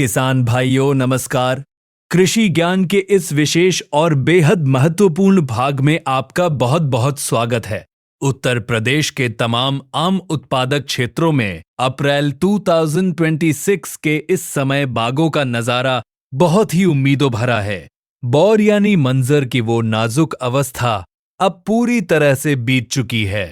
किसान भाइयों नमस्कार। कृषि ज्ञान के इस विशेष और बेहद महत्वपूर्ण भाग में आपका बहुत बहुत स्वागत है। उत्तर प्रदेश के तमाम आम उत्पादक क्षेत्रों में अप्रैल 2026 के इस समय बागों का नजारा बहुत ही उम्मीदों भरा है। बौर यानी मंजर की वो नाजुक अवस्था अब पूरी तरह से बीत चुकी है।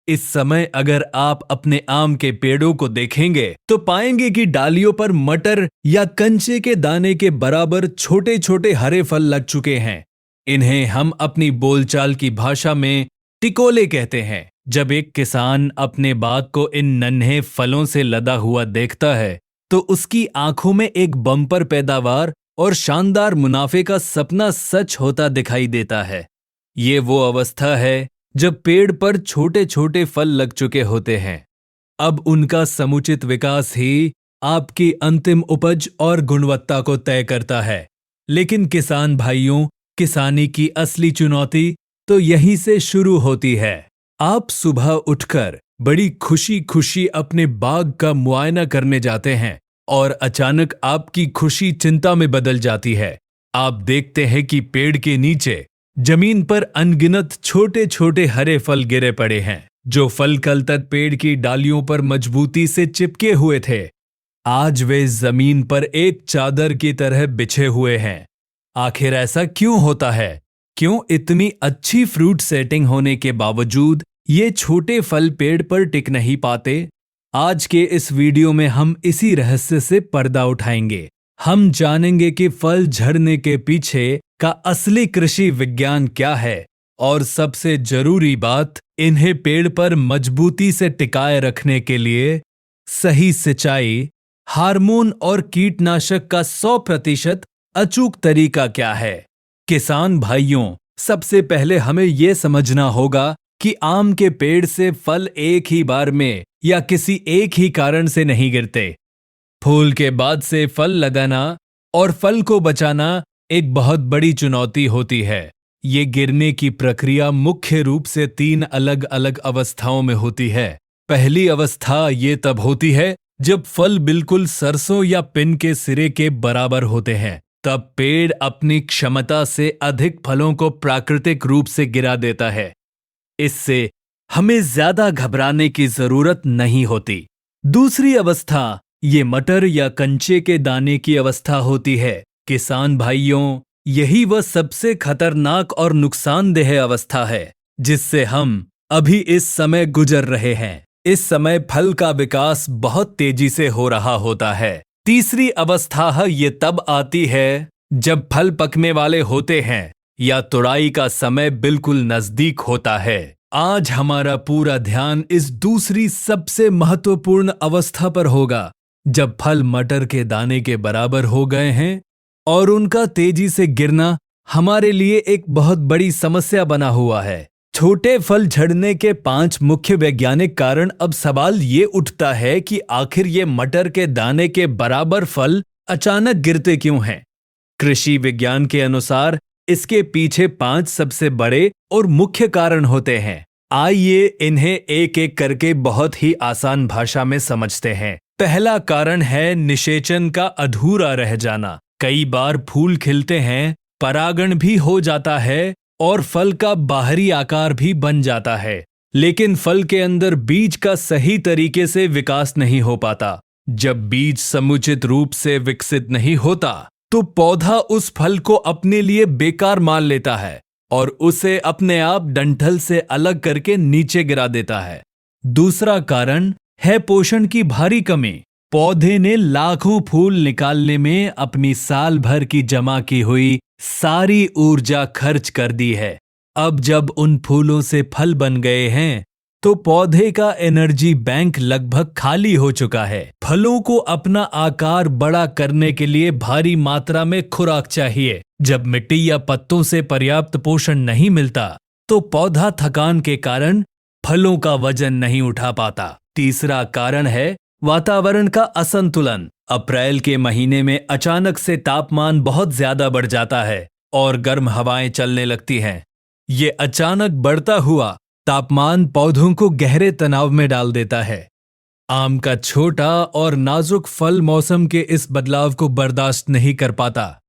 इस समय अगर आप अपने आम के पेड़ों को देखेंगे तो पाएंगे कि डालियों पर मटर या कंचे के दाने के बराबर छोटे छोटे हरे फल लग चुके हैं। इन्हें हम अपनी बोलचाल की भाषा में टिकोले कहते हैं। जब एक किसान अपने बाग को इन नन्हे फलों से लदा हुआ देखता है तो उसकी आंखों में एक बम्पर पैदावार और शानदार मुनाफे का सपना सच होता दिखाई देता है। ये वो अवस्था है जब पेड़ पर छोटे छोटे फल लग चुके होते हैं। अब उनका समुचित विकास ही आपकी अंतिम उपज और गुणवत्ता को तय करता है। लेकिन किसान भाइयों, किसानी की असली चुनौती तो यहीं से शुरू होती है। आप सुबह उठकर बड़ी खुशी खुशी अपने बाग का मुआयना करने जाते हैं और अचानक आपकी खुशी चिंता में बदल जाती है। आप देखते हैं कि पेड़ के नीचे जमीन पर अनगिनत छोटे छोटे हरे फल गिरे पड़े हैं, जो फल कल तक पेड़ की डालियों पर मजबूती से चिपके हुए थे। आज वे जमीन पर एक चादर की तरह बिछे हुए हैं। आखिर ऐसा क्यों होता है? क्यों इतनी अच्छी फ्रूट सेटिंग होने के बावजूद ये छोटे फल पेड़ पर टिक नहीं पाते? आज के इस वीडियो में हम इसी रहस्य से पर्दा उठाएंगे। हम जानेंगे कि फल झड़ने के पीछे का असली कृषि विज्ञान क्या है और सबसे जरूरी बात, इन्हें पेड़ पर मजबूती से टिकाए रखने के लिए सही सिंचाई, हार्मोन और कीटनाशक का 100% अचूक तरीका क्या है। किसान भाइयों, सबसे पहले हमें यह समझना होगा कि आम के पेड़ से फल एक ही बार में या किसी एक ही कारण से नहीं गिरते। फूल के बाद से फल लगाना और फल को बचाना एक बहुत बड़ी चुनौती होती है। ये गिरने की प्रक्रिया मुख्य रूप से 3 अलग अलग अवस्थाओं में होती है। पहली अवस्था ये तब होती है जब फल बिल्कुल सरसों या पिन के सिरे के बराबर होते हैं। तब पेड़ अपनी क्षमता से अधिक फलों को प्राकृतिक रूप से गिरा देता है। इससे हमें ज्यादा घबराने की जरूरत नहीं होती। दूसरी अवस्था ये मटर या कंचे के दाने की अवस्था होती है। किसान भाइयों, यही वह सबसे खतरनाक और नुकसानदेह अवस्था है जिससे हम अभी इस समय गुजर रहे हैं। इस समय फल का विकास बहुत तेजी से हो रहा होता है। तीसरी अवस्था ये तब आती है जब फल पकने वाले होते हैं या तुड़ाई का समय बिल्कुल नजदीक होता है। आज हमारा पूरा ध्यान इस दूसरी सबसे महत्वपूर्ण अवस्था पर होगा, जब फल मटर के दाने के बराबर हो गए हैं और उनका तेजी से गिरना हमारे लिए एक बहुत बड़ी समस्या बना हुआ है। छोटे फल झड़ने के 5 मुख्य वैज्ञानिक कारण। अब सवाल ये उठता है कि आखिर ये मटर के दाने के बराबर फल अचानक गिरते क्यों हैं? कृषि विज्ञान के अनुसार इसके पीछे 5 सबसे बड़े और मुख्य कारण होते हैं। आइए इन्हें एक एक करके बहुत ही आसान भाषा में समझते हैं। पहला कारण है निषेचन का अधूरा रह जाना। कई बार फूल खिलते हैं, परागण भी हो जाता है और फल का बाहरी आकार भी बन जाता है, लेकिन फल के अंदर बीज का सही तरीके से विकास नहीं हो पाता। जब बीज समुचित रूप से विकसित नहीं होता तो पौधा उस फल को अपने लिए बेकार मान लेता है और उसे अपने आप डंठल से अलग करके नीचे गिरा देता है। दूसरा कारण है पोषण की भारी कमी। पौधे ने लाखों फूल निकालने में अपनी साल भर की जमा की हुई सारी ऊर्जा खर्च कर दी है। अब जब उन फूलों से फल बन गए हैं तो पौधे का एनर्जी बैंक लगभग खाली हो चुका है। फलों को अपना आकार बड़ा करने के लिए भारी मात्रा में खुराक चाहिए। जब मिट्टी या पत्तों से पर्याप्त पोषण नहीं मिलता तो पौधा थकान के कारण फलों का वजन नहीं उठा पाता। तीसरा कारण है वातावरण का असंतुलन। अप्रैल के महीने में अचानक से तापमान बहुत ज्यादा बढ़ जाता है और गर्म हवाएं चलने लगती हैं। ये अचानक बढ़ता हुआ तापमान पौधों को गहरे तनाव में डाल देता है। आम का छोटा और नाजुक फल मौसम के इस बदलाव को बर्दाश्त नहीं कर पाता,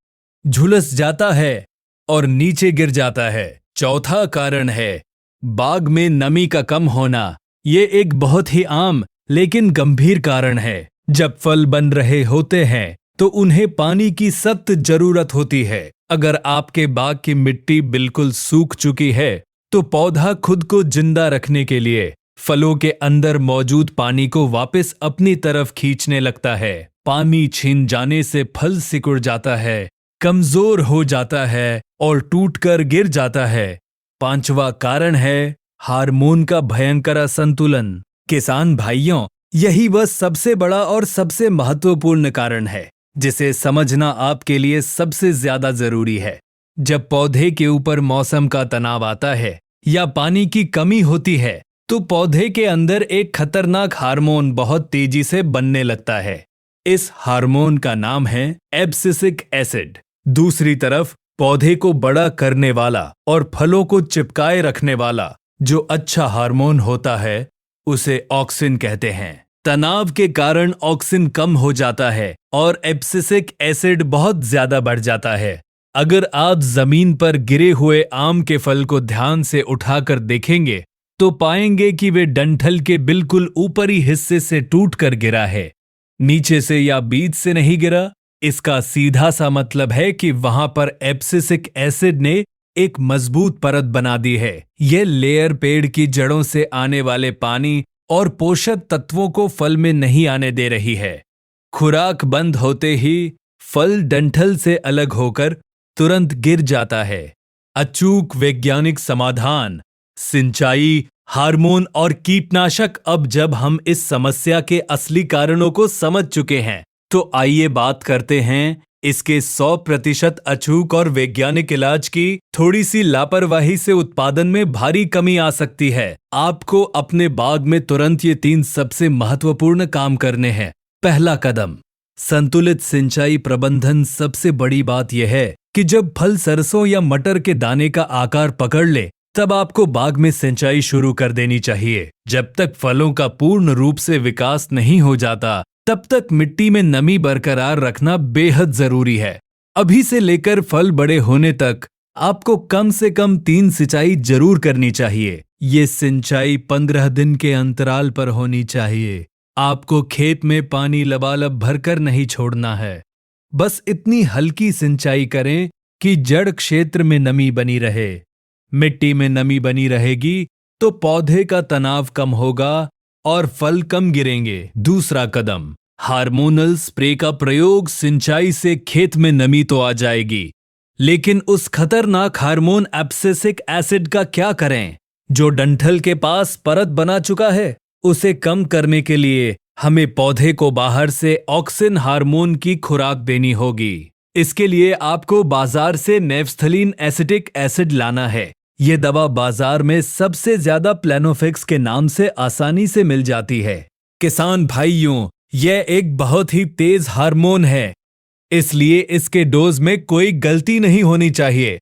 झुलस जाता है और नीचे गिर जाता है। चौथा कारण है बाग में नमी का कम होना। ये एक बहुत ही आम लेकिन गंभीर कारण है। जब फल बन रहे होते हैं तो उन्हें पानी की सख्त जरूरत होती है। अगर आपके बाग की मिट्टी बिल्कुल सूख चुकी है तो पौधा खुद को जिंदा रखने के लिए फलों के अंदर मौजूद पानी को वापस अपनी तरफ खींचने लगता है। पानी छीन जाने से फल सिकुड़ जाता है, कमजोर हो जाता है और टूटकर गिर जाता है। पांचवा कारण है हार्मोन का भयंकर असंतुलन। किसान भाइयों, यही वह सबसे बड़ा और सबसे महत्वपूर्ण कारण है जिसे समझना आपके लिए सबसे ज्यादा जरूरी है। जब पौधे के ऊपर मौसम का तनाव आता है या पानी की कमी होती है तो पौधे के अंदर एक खतरनाक हार्मोन बहुत तेजी से बनने लगता है। इस हार्मोन का नाम है एब्सिसिक एसिड। दूसरी तरफ पौधे को बड़ा करने वाला और फलों को चिपकाए रखने वाला जो अच्छा हार्मोन होता है उसे ऑक्सिन कहते हैं। तनाव के कारण ऑक्सिन कम हो जाता है और एब्सिसिक एसिड बहुत ज्यादा बढ़ जाता है। अगर आप जमीन पर गिरे हुए आम के फल को ध्यान से उठाकर देखेंगे तो पाएंगे कि वे डंठल के बिल्कुल ऊपरी हिस्से से टूटकर गिरा है, नीचे से या बीज से नहीं गिरा। इसका सीधा सा मतलब है कि वहां पर एब्सिसिक एसिड ने एक मजबूत परत बना दी है। यह लेयर पेड़ की जड़ों से आने वाले पानी और पोषक तत्वों को फल में नहीं आने दे रही है। खुराक बंद होते ही फल डंठल से अलग होकर तुरंत गिर जाता है। अचूक वैज्ञानिक समाधान, सिंचाई, हार्मोन और कीटनाशक। अब जब हम इस समस्या के असली कारणों को समझ चुके हैं तो आइए बात करते हैं इसके 100% अचूक और वैज्ञानिक इलाज की। थोड़ी सी लापरवाही से उत्पादन में भारी कमी आ सकती है। आपको अपने बाग में तुरंत ये 3 सबसे महत्वपूर्ण काम करने हैं। पहला कदम, संतुलित सिंचाई प्रबंधन। सबसे बड़ी बात यह है कि जब फल सरसों या मटर के दाने का आकार पकड़ ले तब आपको बाग में सिंचाई शुरू कर देनी चाहिए। जब तक फलों का पूर्ण रूप से विकास नहीं हो जाता तब तक मिट्टी में नमी बरकरार रखना बेहद जरूरी है। अभी से लेकर फल बड़े होने तक आपको कम से कम 3 सिंचाई जरूर करनी चाहिए। ये सिंचाई 15 दिन के अंतराल पर होनी चाहिए। आपको खेत में पानी लबालब भरकर नहीं छोड़ना है। बस इतनी हल्की सिंचाई करें कि जड़ क्षेत्र में नमी बनी रहे। मिट्टी में नमी बनी रहेगी तो पौधे का तनाव कम होगा और फल कम गिरेंगे। दूसरा कदम, हार्मोनल स्प्रे का प्रयोग। सिंचाई से खेत में नमी तो आ जाएगी, लेकिन उस खतरनाक हार्मोन एब्सिसिक एसिड का क्या करें जो डंठल के पास परत बना चुका है? उसे कम करने के लिए हमें पौधे को बाहर से ऑक्सिन हार्मोन की खुराक देनी होगी। इसके लिए आपको बाजार से नेफ्थलीन एसिटिक एसिड लाना है। ये दवा बाजार में सबसे ज्यादा प्लेनोफिक्स के नाम से आसानी से मिल जाती है। किसान भाइयों, यह एक बहुत ही तेज हार्मोन है, इसलिए इसके डोज में कोई गलती नहीं होनी चाहिए।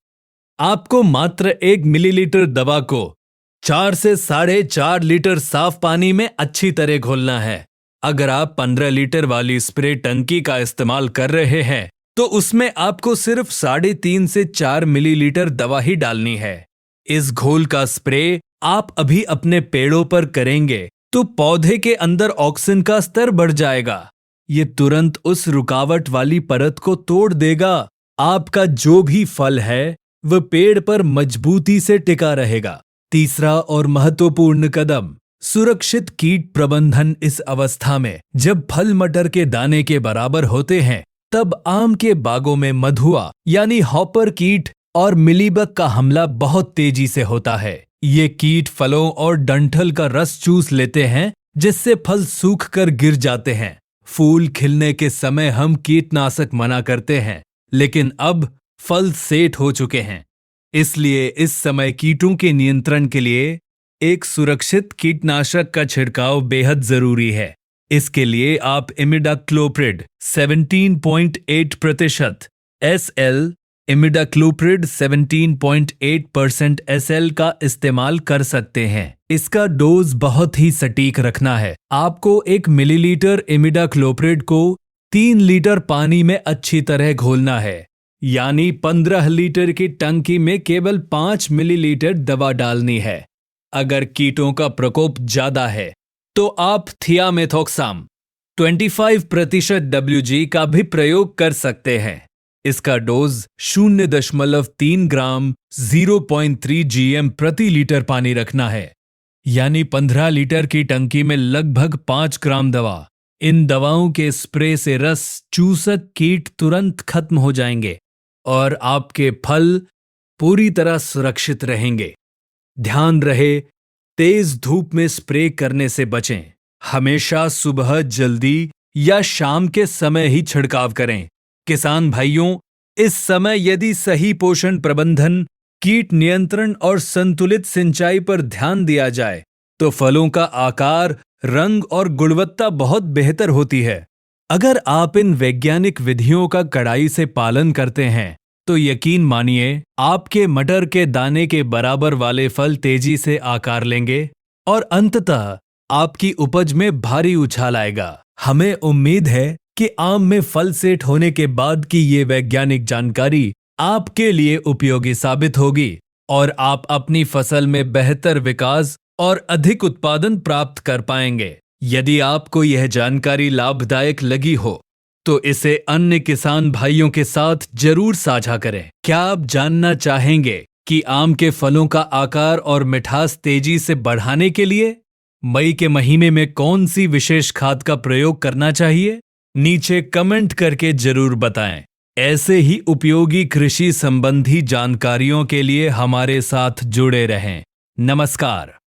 आपको मात्र 1 मिलीलीटर दवा को 4 से 4.5 लीटर साफ पानी में अच्छी तरह घोलना है। अगर आप 15 लीटर वाली स्प्रे टंकी का इस्तेमाल कर रहे हैं तो उसमें आपको सिर्फ 3.5 से 4 मिलीलीटर दवा ही डालनी है। इस घोल का स्प्रे आप अभी अपने पेड़ों पर करेंगे तो पौधे के अंदर ऑक्सीजन का स्तर बढ़ जाएगा। ये तुरंत उस रुकावट वाली परत को तोड़ देगा। आपका जो भी फल है वह पेड़ पर मजबूती से टिका रहेगा। तीसरा और महत्वपूर्ण कदम, सुरक्षित कीट प्रबंधन। इस अवस्था में जब फल मटर के दाने के बराबर होते हैं तब आम के बागों में मधुआ यानी हॉपर कीट और मिलीबग का हमला बहुत तेजी से होता है। ये कीट फलों और डंठल का रस चूस लेते हैं जिससे फल सूख कर गिर जाते हैं। फूल खिलने के समय हम कीटनाशक मना करते हैं, लेकिन अब फल सेठ हो चुके हैं, इसलिए इस समय कीटों के नियंत्रण के लिए एक सुरक्षित कीटनाशक का छिड़काव बेहद जरूरी है। इसके लिए आप इमिडाक्लोप्रिड 17.8% SL इमिडाक्लोप्रिड 17.8% SL का इस्तेमाल कर सकते हैं। इसका डोज बहुत ही सटीक रखना है। आपको 1 मिलीलीटर इमिडाक्लोप्रिड को 3 लीटर पानी में अच्छी तरह घोलना है, यानी 15 लीटर की टंकी में केवल 5 मिलीलीटर दवा डालनी है। अगर कीटों का प्रकोप ज्यादा है तो आप थियामेथोक्साम 25% WG का भी प्रयोग कर सकते हैं। इसका डोज 0.3 ग्राम 0.3 GM प्रति लीटर पानी रखना है, यानी 15 लीटर की टंकी में लगभग 5 ग्राम दवा। इन दवाओं के स्प्रे से रस चूसक कीट तुरंत खत्म हो जाएंगे और आपके फल पूरी तरह सुरक्षित रहेंगे। ध्यान रहे, तेज धूप में स्प्रे करने से बचें। हमेशा सुबह जल्दी या शाम के समय ही छिड़काव करें। किसान भाइयों, इस समय यदि सही पोषण प्रबंधन, कीट नियंत्रण और संतुलित सिंचाई पर ध्यान दिया जाए तो फलों का आकार, रंग और गुणवत्ता बहुत बेहतर होती है। अगर आप इन वैज्ञानिक विधियों का कड़ाई से पालन करते हैं तो यकीन मानिए, आपके मटर के दाने के बराबर वाले फल तेजी से आकार लेंगे और अंततः आपकी उपज में भारी उछाल आएगा। हमें उम्मीद है कि आम में फल सेट होने के बाद की ये वैज्ञानिक जानकारी आपके लिए उपयोगी साबित होगी और आप अपनी फसल में बेहतर विकास और अधिक उत्पादन प्राप्त कर पाएंगे। यदि आपको यह जानकारी लाभदायक लगी हो तो इसे अन्य किसान भाइयों के साथ जरूर साझा करें। क्या आप जानना चाहेंगे कि आम के फलों का आकार और मिठास तेजी से बढ़ाने के लिए मई के महीने में कौन सी विशेष खाद का प्रयोग करना चाहिए? नीचे कमेंट करके जरूर बताएं। ऐसे ही उपयोगी कृषि संबंधी जानकारियों के लिए हमारे साथ जुड़े रहें। नमस्कार।